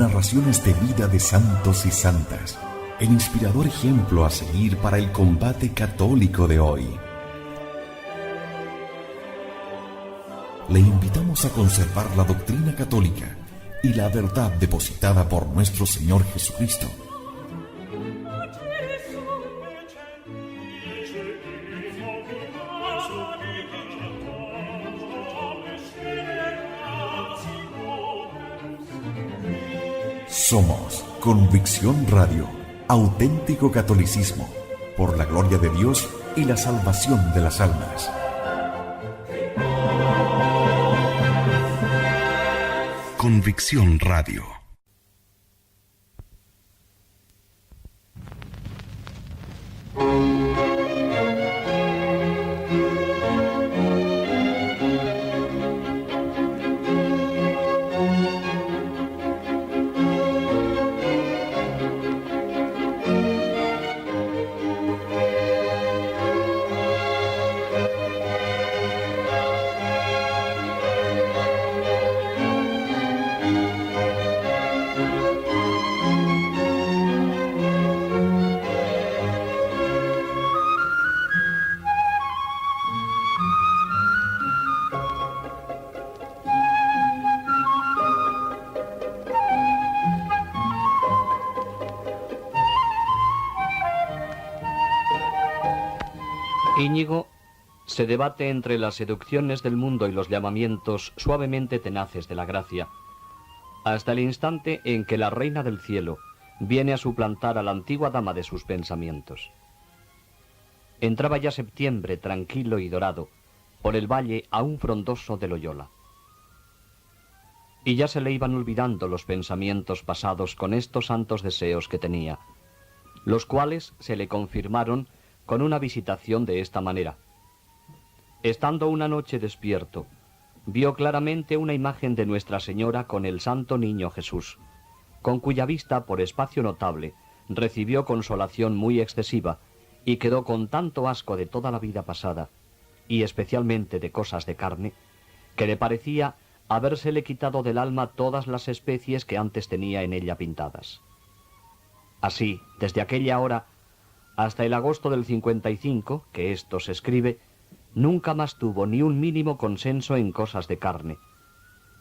narraciones de vida de santos y santas, el inspirador ejemplo a seguir para el combate católico de hoy. Le invitamos a conservar la doctrina católica y la verdad depositada por nuestro Señor Jesucristo. Somos Convicción Radio, auténtico catolicismo, por la gloria de Dios y la salvación de las almas. Convicción Radio. Íñigo se debate entre las seducciones del mundo y los llamamientos suavemente tenaces de la gracia, hasta el instante en que la reina del cielo viene a suplantar a la antigua dama de sus pensamientos. Entraba ya septiembre tranquilo y dorado por el valle aún frondoso de Loyola. Y ya se le iban olvidando los pensamientos pasados con estos santos deseos que tenía, los cuales se le confirmaron con una visitación de esta manera. Estando una noche despierto, vio claramente una imagen de Nuestra Señora con el Santo Niño Jesús, con cuya vista, por espacio notable, recibió consolación muy excesiva, y quedó con tanto asco de toda la vida pasada, y especialmente de cosas de carne, que le parecía habérsele quitado del alma todas las especies que antes tenía en ella pintadas. Así, desde aquella hora hasta el agosto del 55, que esto se escribe, nunca más tuvo ni un mínimo consenso en cosas de carne,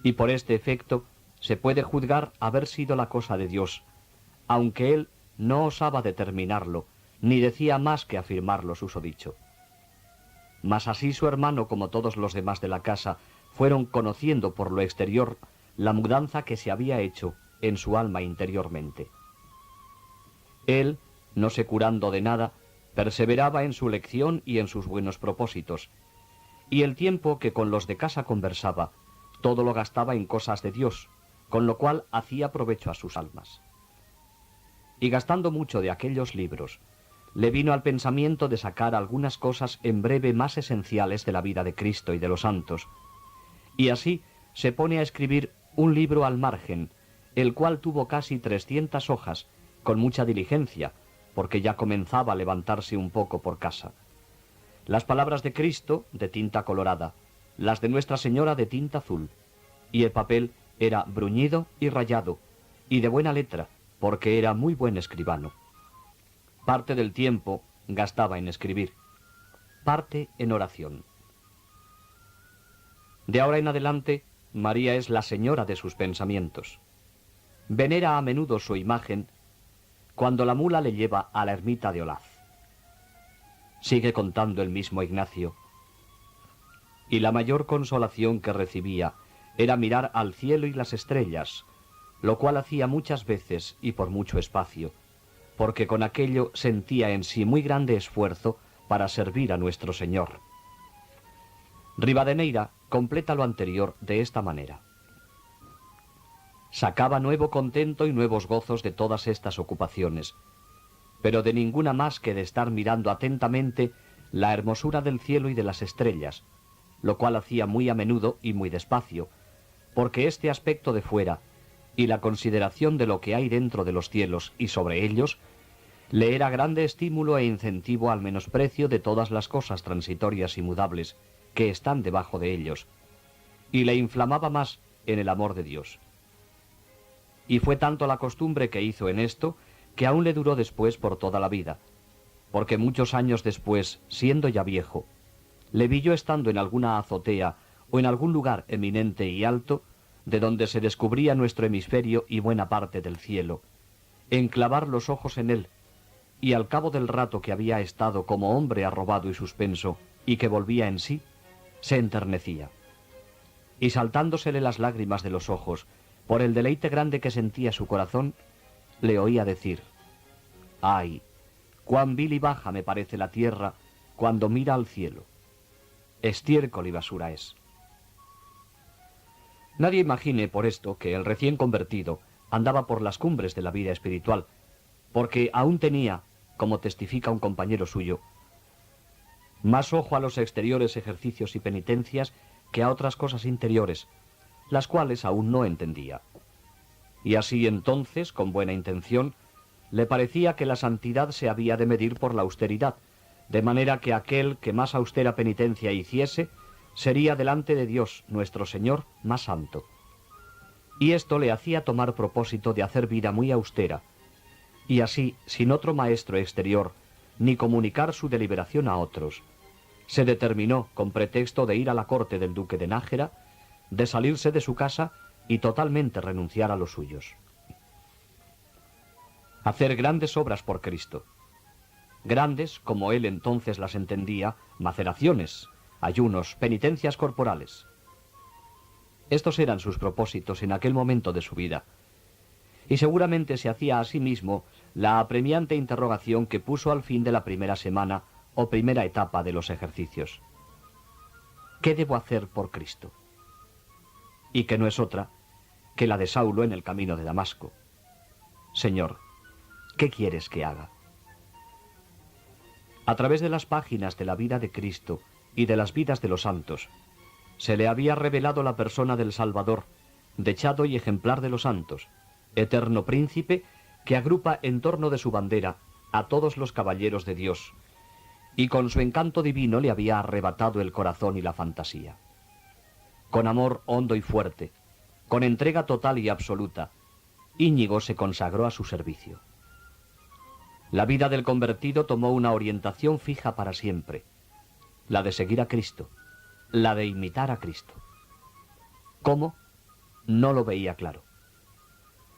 y por este efecto se puede juzgar haber sido la cosa de Dios, aunque él no osaba determinarlo, ni decía más que afirmar lo susodicho. Mas así su hermano, como todos los demás de la casa, fueron conociendo por lo exterior la mudanza que se había hecho en su alma interiormente. Él, no se curando de nada, perseveraba en su lección y en sus buenos propósitos, y el tiempo que con los de casa conversaba, todo lo gastaba en cosas de Dios, con lo cual hacía provecho a sus almas. Y gastando mucho de aquellos libros, le vino al pensamiento de sacar algunas cosas en breve más esenciales de la vida de Cristo y de los santos, y así se pone a escribir un libro al margen, el cual tuvo casi 300 hojas, con mucha diligencia, porque ya comenzaba a levantarse un poco por casa. Las palabras de Cristo de tinta colorada, las de Nuestra Señora de tinta azul, y el papel era bruñido y rayado, y de buena letra, porque era muy buen escribano. Parte del tiempo gastaba en escribir, parte en oración. De ahora en adelante, María es la señora de sus pensamientos. Venera a menudo su imagen cuando la mula le lleva a la ermita de Olaz. Sigue contando el mismo Ignacio. Y la mayor consolación que recibía era mirar al cielo y las estrellas, lo cual hacía muchas veces y por mucho espacio, porque con aquello sentía en sí muy grande esfuerzo para servir a nuestro Señor. Rivadeneira completa lo anterior de esta manera. Sacaba nuevo contento y nuevos gozos de todas estas ocupaciones, pero de ninguna más que de estar mirando atentamente la hermosura del cielo y de las estrellas, lo cual hacía muy a menudo y muy despacio, porque este aspecto de fuera y la consideración de lo que hay dentro de los cielos y sobre ellos le era grande estímulo e incentivo al menosprecio de todas las cosas transitorias y mudables que están debajo de ellos, y le inflamaba más en el amor de Dios. y fue tanto la costumbre que hizo en esto, que aún le duró después por toda la vida, porque muchos años después, siendo ya viejo, le vi yo estando en alguna azotea o en algún lugar eminente y alto, de donde se descubría nuestro hemisferio y buena parte del cielo, enclavar los ojos en él, y al cabo del rato que había estado como hombre arrobado y suspenso, y que volvía en sí, se enternecía. Y saltándosele las lágrimas de los ojos, por el deleite grande que sentía su corazón, le oía decir: «Ay, cuán vil y baja me parece la tierra cuando mira al cielo. Estiércol y basura es». Nadie imagine por esto que el recién convertido andaba por las cumbres de la vida espiritual, porque aún tenía, como testifica un compañero suyo, más ojo a los exteriores ejercicios y penitencias que a otras cosas interiores, las cuales aún no entendía. Y así entonces, con buena intención, le parecía que la santidad se había de medir por la austeridad, de manera que aquel que más austera penitencia hiciese, sería delante de Dios, nuestro Señor, más santo. Y esto le hacía tomar propósito de hacer vida muy austera, y así, sin otro maestro exterior, ni comunicar su deliberación a otros, se determinó, con pretexto de ir a la corte del duque de Nájera, de salirse de su casa y totalmente renunciar a los suyos. Hacer grandes obras por Cristo. Grandes, como él entonces las entendía, maceraciones, ayunos, penitencias corporales. Estos eran sus propósitos en aquel momento de su vida, y seguramente se hacía a sí mismo la apremiante interrogación que puso al fin de la primera semana o primera etapa de los ejercicios: ¿qué debo hacer por Cristo? Y que no es otra que la de Saulo en el camino de Damasco: Señor, ¿qué quieres que haga? A través de las páginas de la vida de Cristo y de las vidas de los santos, se le había revelado la persona del Salvador, dechado y ejemplar de los santos, eterno príncipe que agrupa en torno de su bandera a todos los caballeros de Dios, y con su encanto divino le había arrebatado el corazón y la fantasía. Con amor hondo y fuerte, con entrega total y absoluta, Íñigo se consagró a su servicio. La vida del convertido tomó una orientación fija para siempre, la de seguir a Cristo, la de imitar a Cristo. ¿Cómo? No lo veía claro.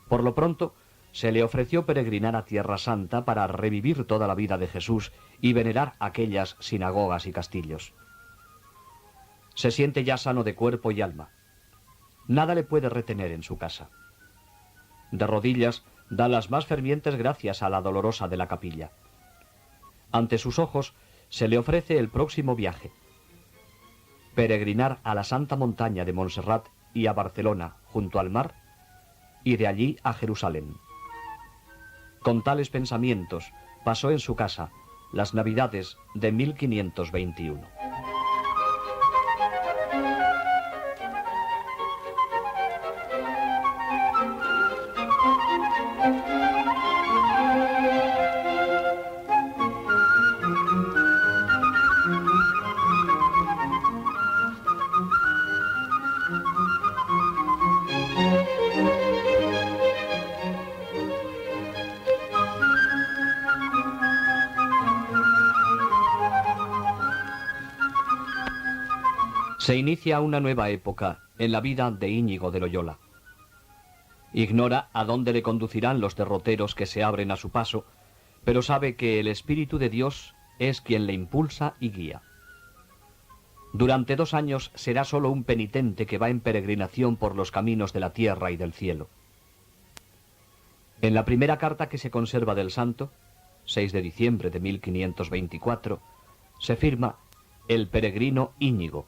Por lo pronto, se le ofreció peregrinar a Tierra Santa para revivir toda la vida de Jesús y venerar aquellas sinagogas y castillos. Se siente ya sano de cuerpo y alma. Nada le puede retener en su casa. De rodillas, da las más fervientes gracias a la dolorosa de la capilla. Ante sus ojos se le ofrece el próximo viaje: peregrinar a la santa montaña de Montserrat y a Barcelona, junto al mar, y de allí a Jerusalén. Con tales pensamientos pasó en su casa las Navidades de 1521. Se inicia una nueva época en la vida de Íñigo de Loyola. Ignora a dónde le conducirán los derroteros que se abren a su paso, pero sabe que el Espíritu de Dios es quien le impulsa y guía. Durante 2 años será solo un penitente que va en peregrinación por los caminos de la tierra y del cielo. En la primera carta que se conserva del santo, 6 de diciembre de 1524, se firma «El peregrino Íñigo»,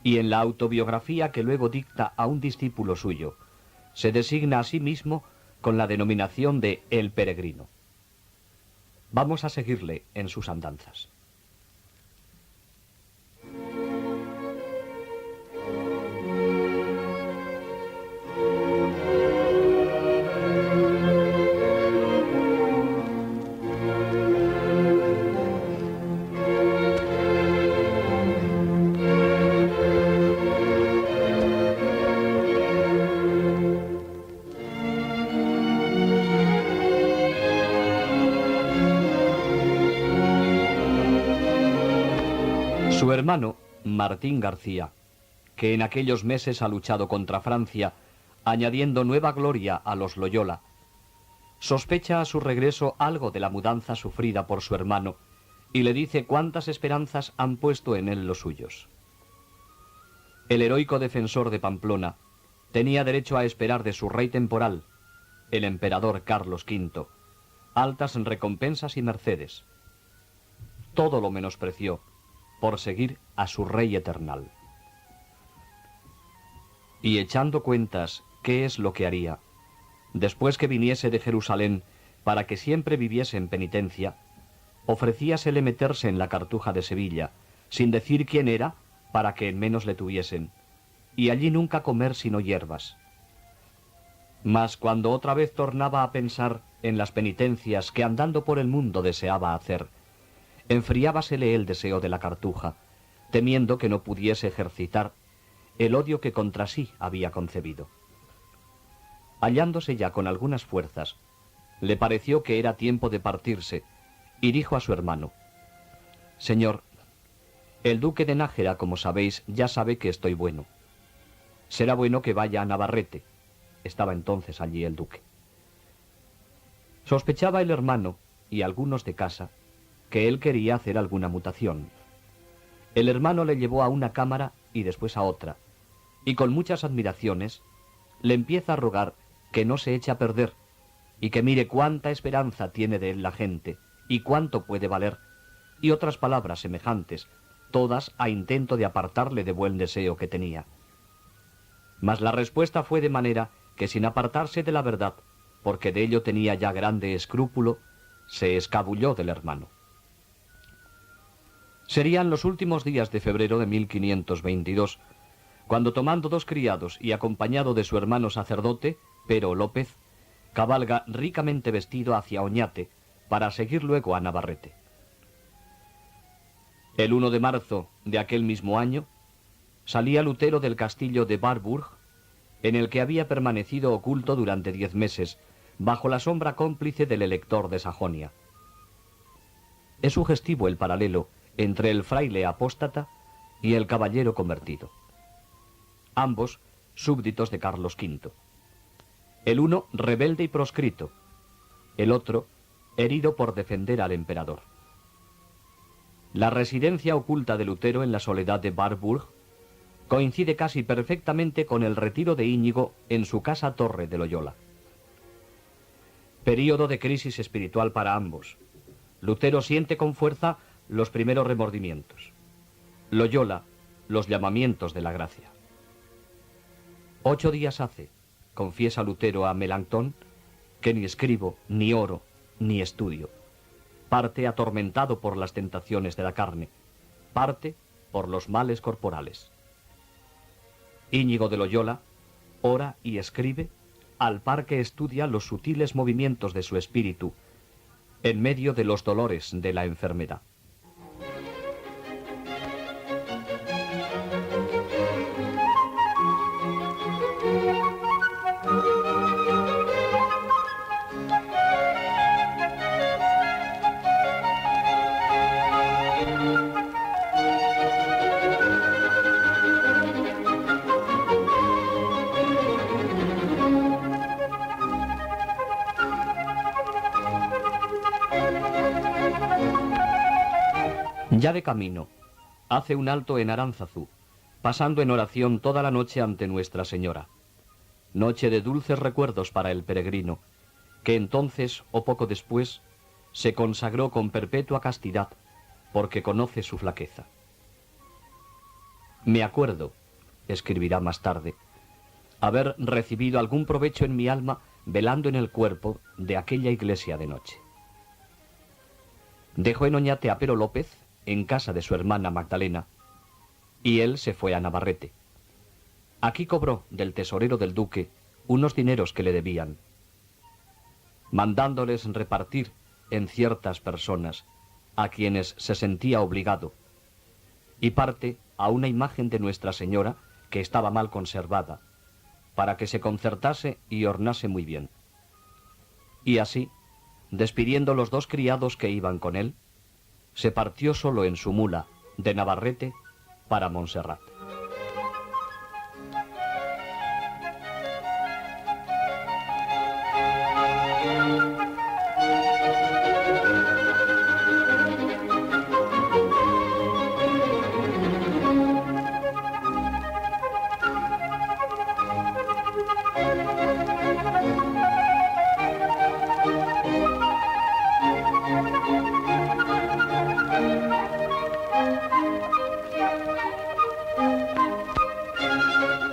y en la autobiografía que luego dicta a un discípulo suyo, se designa a sí mismo con la denominación de El Peregrino. Vamos a seguirle en sus andanzas. Su hermano, Martín García, que en aquellos meses ha luchado contra Francia, añadiendo nueva gloria a los Loyola, sospecha a su regreso algo de la mudanza sufrida por su hermano y le dice cuántas esperanzas han puesto en él los suyos. El heroico defensor de Pamplona tenía derecho a esperar de su rey temporal, el emperador Carlos V, altas recompensas y mercedes. Todo lo menospreció por seguir a su rey eternal. Y echando cuentas qué es lo que haría, después que viniese de Jerusalén para que siempre viviese en penitencia, ofrecíasele meterse en la cartuja de Sevilla, sin decir quién era, para que en menos le tuviesen, y allí nunca comer sino hierbas. Mas cuando otra vez tornaba a pensar en las penitencias que andando por el mundo deseaba hacer, enfriábasele el deseo de la cartuja, temiendo que no pudiese ejercitar el odio que contra sí había concebido. Hallándose ya con algunas fuerzas, le pareció que era tiempo de partirse, y dijo a su hermano: «Señor, el duque de Nájera, como sabéis, ya sabe que estoy bueno. Será bueno que vaya a Navarrete». Estaba entonces allí el duque. Sospechaba el hermano, y algunos de casa, que él quería hacer alguna mutación. El hermano le llevó a una cámara y después a otra, y con muchas admiraciones le empieza a rogar que no se eche a perder, y que mire cuánta esperanza tiene de él la gente, y cuánto puede valer, y otras palabras semejantes, todas a intento de apartarle de buen deseo que tenía. Mas la respuesta fue de manera que, sin apartarse de la verdad, porque de ello tenía ya grande escrúpulo, se escabulló del hermano. Serían los últimos días de febrero de 1522, cuando, tomando dos criados y acompañado de su hermano sacerdote, Pero López, cabalga ricamente vestido hacia Oñate, para seguir luego a Navarrete. El 1 de marzo de aquel mismo año, salía Lutero del castillo de Warburg, en el que había permanecido oculto durante 10 meses, bajo la sombra cómplice del elector de Sajonia. Es sugestivo el paralelo entre el fraile apóstata y el caballero convertido. Ambos súbditos de Carlos V. El uno rebelde y proscrito, el otro herido por defender al emperador. La residencia oculta de Lutero en la soledad de Warburg coincide casi perfectamente con el retiro de Íñigo en su casa torre de Loyola. Período de crisis espiritual para ambos. Lutero siente con fuerza los primeros remordimientos. Loyola, los llamamientos de la gracia. 8 días hace, confiesa Lutero a Melanchthon, que ni escribo, ni oro, ni estudio. Parte atormentado por las tentaciones de la carne, parte por los males corporales. Íñigo de Loyola ora y escribe al par que estudia los sutiles movimientos de su espíritu en medio de los dolores de la enfermedad. Ya de camino, hace un alto en Aránzazu, pasando en oración toda la noche ante Nuestra Señora. Noche de dulces recuerdos para el peregrino, que entonces, o poco después, se consagró con perpetua castidad, porque conoce su flaqueza. Me acuerdo, escribirá más tarde, haber recibido algún provecho en mi alma velando en el cuerpo de aquella iglesia de noche. Dejó en Oñate a Pero López, en casa de su hermana Magdalena, y él se fue a Navarrete. Aquí cobró del tesorero del duque unos dineros que le debían, mandándoles repartir en ciertas personas a quienes se sentía obligado, y parte a una imagen de Nuestra Señora que estaba mal conservada, para que se concertase y ornase muy bien. Y así, despidiendo los 2 criados que iban con él, se partió solo en su mula, de Navarrete para Montserrat.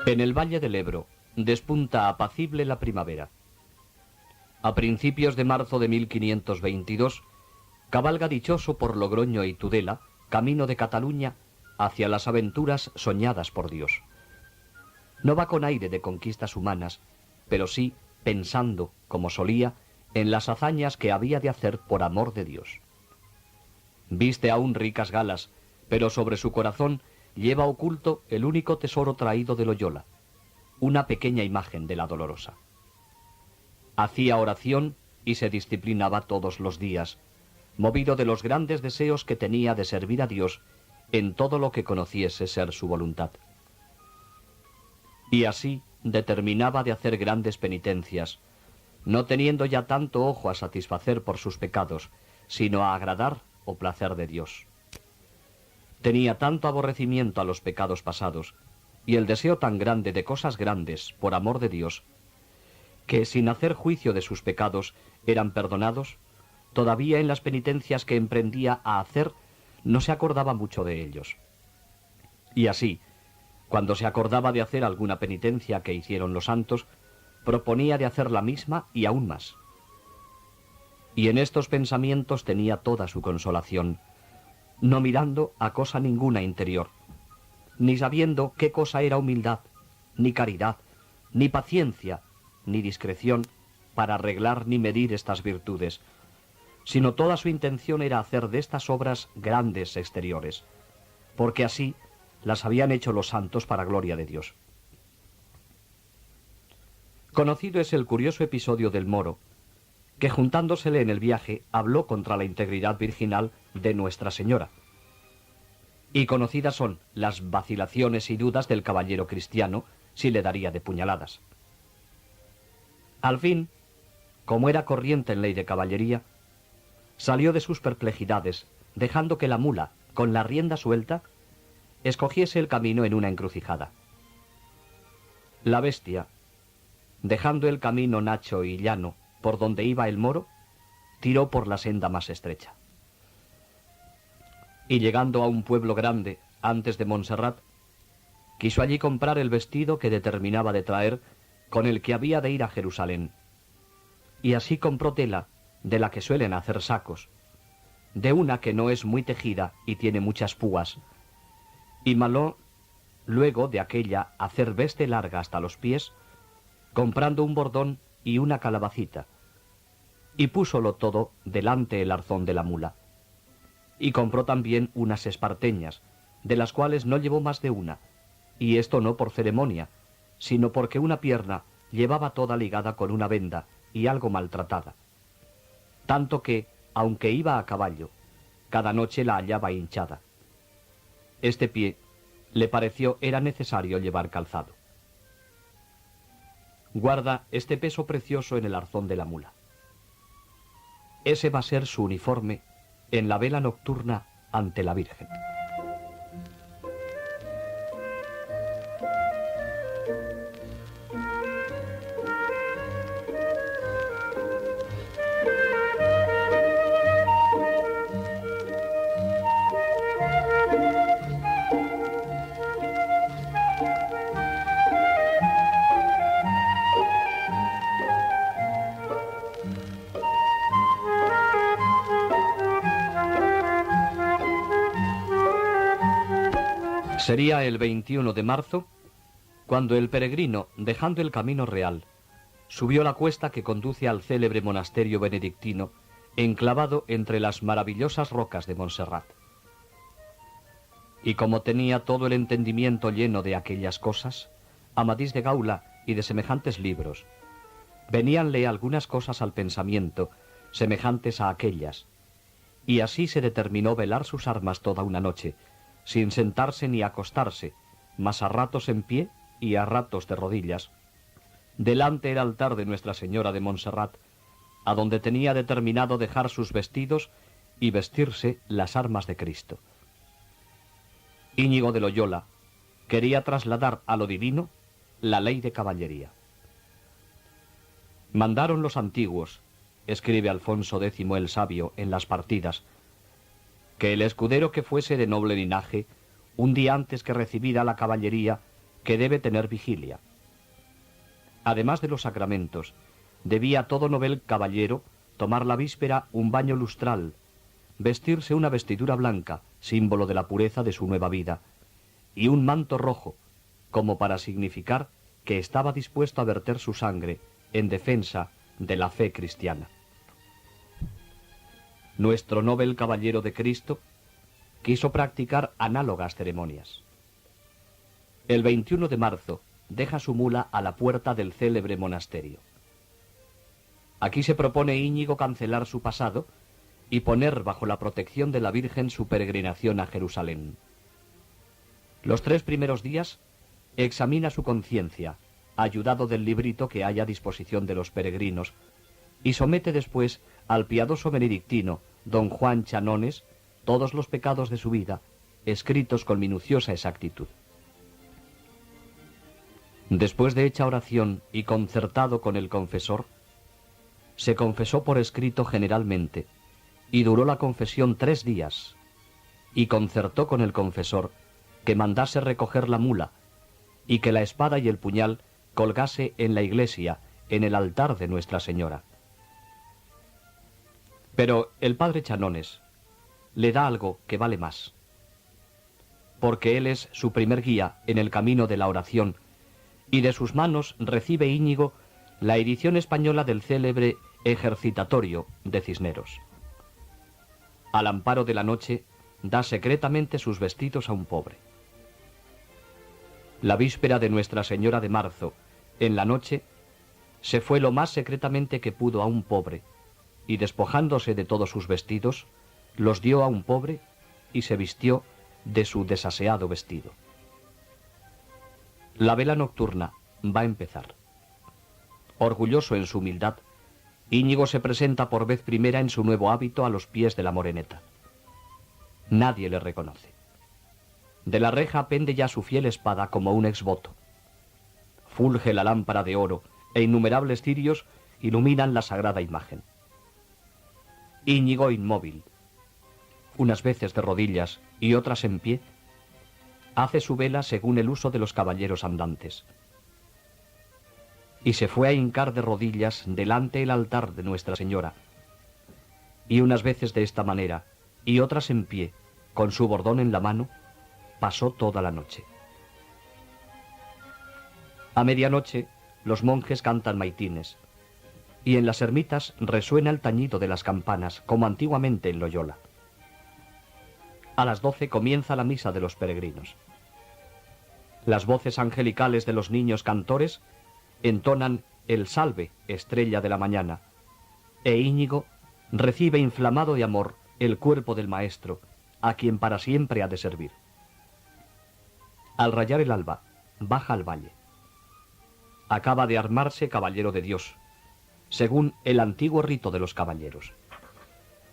En el Valle del Ebro despunta apacible la primavera. A principios de marzo de 1522, cabalga dichoso por Logroño y Tudela, camino de Cataluña, hacia las aventuras soñadas por Dios. No va con aire de conquistas humanas, pero sí pensando, como solía, en las hazañas que había de hacer por amor de Dios. Viste aún ricas galas, pero sobre su corazón lleva oculto el único tesoro traído de Loyola, una pequeña imagen de la Dolorosa. Hacía oración y se disciplinaba todos los días, movido de los grandes deseos que tenía de servir a Dios en todo lo que conociese ser su voluntad. Y así determinaba de hacer grandes penitencias, no teniendo ya tanto ojo a satisfacer por sus pecados, sino a agradar o placer de Dios. Tenía tanto aborrecimiento a los pecados pasados y el deseo tan grande de cosas grandes por amor de Dios, que sin hacer juicio de sus pecados eran perdonados, todavía en las penitencias que emprendía a hacer no se acordaba mucho de ellos. Y así, cuando se acordaba de hacer alguna penitencia que hicieron los santos, proponía de hacer la misma y aún más. Y en estos pensamientos tenía toda su consolación, no mirando a cosa ninguna interior, ni sabiendo qué cosa era humildad, ni caridad, ni paciencia, ni discreción, para arreglar ni medir estas virtudes, sino toda su intención era hacer de estas obras grandes exteriores, porque así las habían hecho los santos para gloria de Dios. Conocido es el curioso episodio del moro, que juntándosele en el viaje habló contra la integridad virginal de Nuestra Señora. Y conocidas son las vacilaciones y dudas del caballero cristiano si le daría de puñaladas. Al fin, como era corriente en ley de caballería, salió de sus perplejidades, dejando que la mula, con la rienda suelta, escogiese el camino en una encrucijada. La bestia, dejando el camino nacho y llano por donde iba el moro, tiró por la senda más estrecha. Y llegando a un pueblo grande, antes de Montserrat, quiso allí comprar el vestido que determinaba de traer, con el que había de ir a Jerusalén. Y así compró tela, de la que suelen hacer sacos, de una que no es muy tejida y tiene muchas púas, y mandó luego de aquella hacer veste larga hasta los pies, comprando un bordón y una calabacita, y púsolo todo delante el arzón de la mula. Y compró también unas esparteñas, de las cuales no llevó más de una, y esto no por ceremonia, sino porque una pierna llevaba toda ligada con una venda y algo maltratada, tanto que, aunque iba a caballo, cada noche la hallaba hinchada. Este pie le pareció era necesario llevar calzado. Guarda este peso precioso en el arzón de la mula. Ese va a ser su uniforme en la vela nocturna ante la Virgen. Sería el 21 de marzo, cuando el peregrino, dejando el camino real, subió la cuesta que conduce al célebre monasterio benedictino, enclavado entre las maravillosas rocas de Montserrat. Y como tenía todo el entendimiento lleno de aquellas cosas, Amadís de Gaula y de semejantes libros, veníanle algunas cosas al pensamiento, semejantes a aquellas, y así se determinó velar sus armas toda una noche, sin sentarse ni acostarse, mas a ratos en pie y a ratos de rodillas, delante el altar de Nuestra Señora de Montserrat, a donde tenía determinado dejar sus vestidos y vestirse las armas de Cristo. Íñigo de Loyola quería trasladar a lo divino la ley de caballería. Mandaron los antiguos, escribe Alfonso X el Sabio en las partidas, que el escudero que fuese de noble linaje, un día antes que recibida la caballería, que debe tener vigilia. Además de los sacramentos, debía todo novel caballero tomar la víspera un baño lustral, vestirse una vestidura blanca, símbolo de la pureza de su nueva vida, y un manto rojo, como para significar que estaba dispuesto a verter su sangre en defensa de la fe cristiana. Nuestro noble caballero de Cristo quiso practicar análogas ceremonias. El 21 de marzo deja su mula a la puerta del célebre monasterio. Aquí se propone Íñigo cancelar su pasado y poner bajo la protección de la Virgen su peregrinación a Jerusalén. Los 3 primeros días examina su conciencia, ayudado del librito que hay a disposición de los peregrinos, y somete después al piadoso benedictino, don Juan Chanones, todos los pecados de su vida, escritos con minuciosa exactitud. Después de hecha oración y concertado con el confesor, se confesó por escrito generalmente, y duró la confesión 3 días, y concertó con el confesor que mandase recoger la mula, y que la espada y el puñal colgase en la iglesia, en el altar de Nuestra Señora. Pero el padre Chanones le da algo que vale más, porque él es su primer guía en el camino de la oración, y de sus manos recibe Íñigo la edición española del célebre Ejercitatorio de Cisneros. Al amparo de la noche, da secretamente sus vestidos a un pobre. La víspera de Nuestra Señora de marzo, en la noche, se fue lo más secretamente que pudo a un pobre, y despojándose de todos sus vestidos, los dio a un pobre y se vistió de su desaseado vestido. La vela nocturna va a empezar. Orgulloso en su humildad, Íñigo se presenta por vez primera en su nuevo hábito a los pies de la moreneta. Nadie le reconoce. De la reja pende ya su fiel espada como un exvoto. Fulge la lámpara de oro e innumerables cirios iluminan la sagrada imagen. Íñigo inmóvil, unas veces de rodillas y otras en pie, hace su vela según el uso de los caballeros andantes. Y se fue a hincar de rodillas delante el altar de Nuestra Señora, y unas veces de esta manera, y otras en pie, con su bordón en la mano, pasó toda la noche. A medianoche, los monjes cantan maitines, y en las ermitas resuena el tañido de las campanas, como antiguamente en Loyola. A las 12 comienza la misa de los peregrinos. Las voces angelicales de los niños cantores entonan el Salve, estrella de la mañana, e Íñigo recibe inflamado de amor el cuerpo del Maestro, a quien para siempre ha de servir. Al rayar el alba, baja al valle. Acaba de armarse caballero de Dios, según el antiguo rito de los caballeros.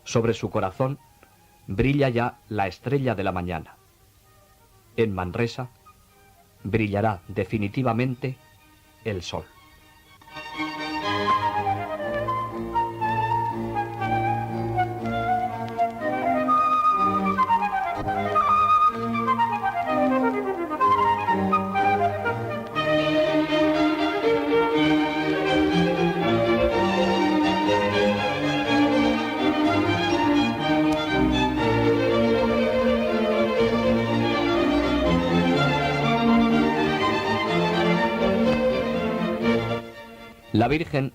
Sobre su corazón brilla ya la estrella de la mañana. En Manresa brillará definitivamente el sol. La Virgen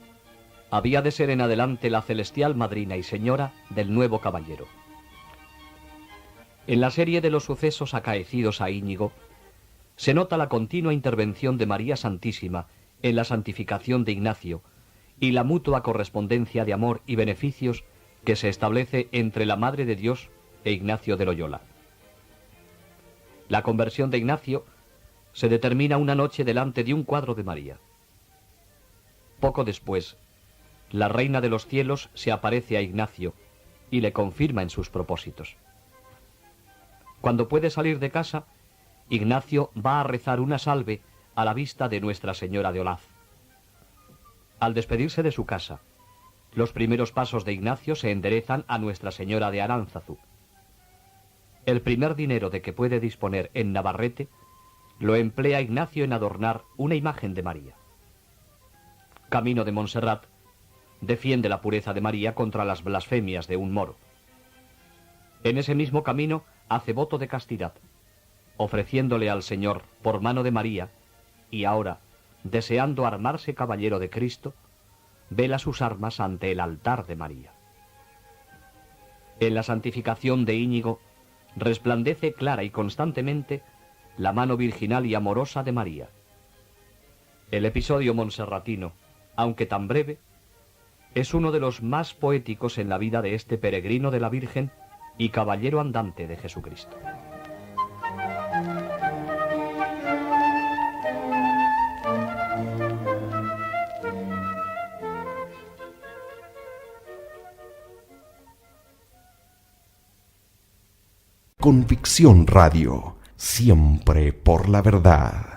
había de ser en adelante la celestial madrina y señora del nuevo caballero. En la serie de los sucesos acaecidos a Íñigo, se nota la continua intervención de María Santísima en la santificación de Ignacio y la mutua correspondencia de amor y beneficios que se establece entre la Madre de Dios e Ignacio de Loyola. La conversión de Ignacio se determina una noche delante de un cuadro de María. Poco después, la Reina de los Cielos se aparece a Ignacio y le confirma en sus propósitos. Cuando puede salir de casa, Ignacio va a rezar una salve a la vista de Nuestra Señora de Olaz. Al despedirse de su casa, los primeros pasos de Ignacio se enderezan a Nuestra Señora de Aránzazu. El primer dinero de que puede disponer en Navarrete lo emplea Ignacio en adornar una imagen de María. Camino de Montserrat defiende la pureza de María contra las blasfemias de un moro. En ese mismo camino hace voto de castidad, ofreciéndole al Señor por mano de María, y ahora, deseando armarse caballero de Cristo, vela sus armas ante el altar de María. En la santificación de Íñigo resplandece clara y constantemente la mano virginal y amorosa de María. El episodio monserratino, aunque tan breve, es uno de los más poéticos en la vida de este peregrino de la Virgen y caballero andante de Jesucristo. Convicción Radio, siempre por la verdad.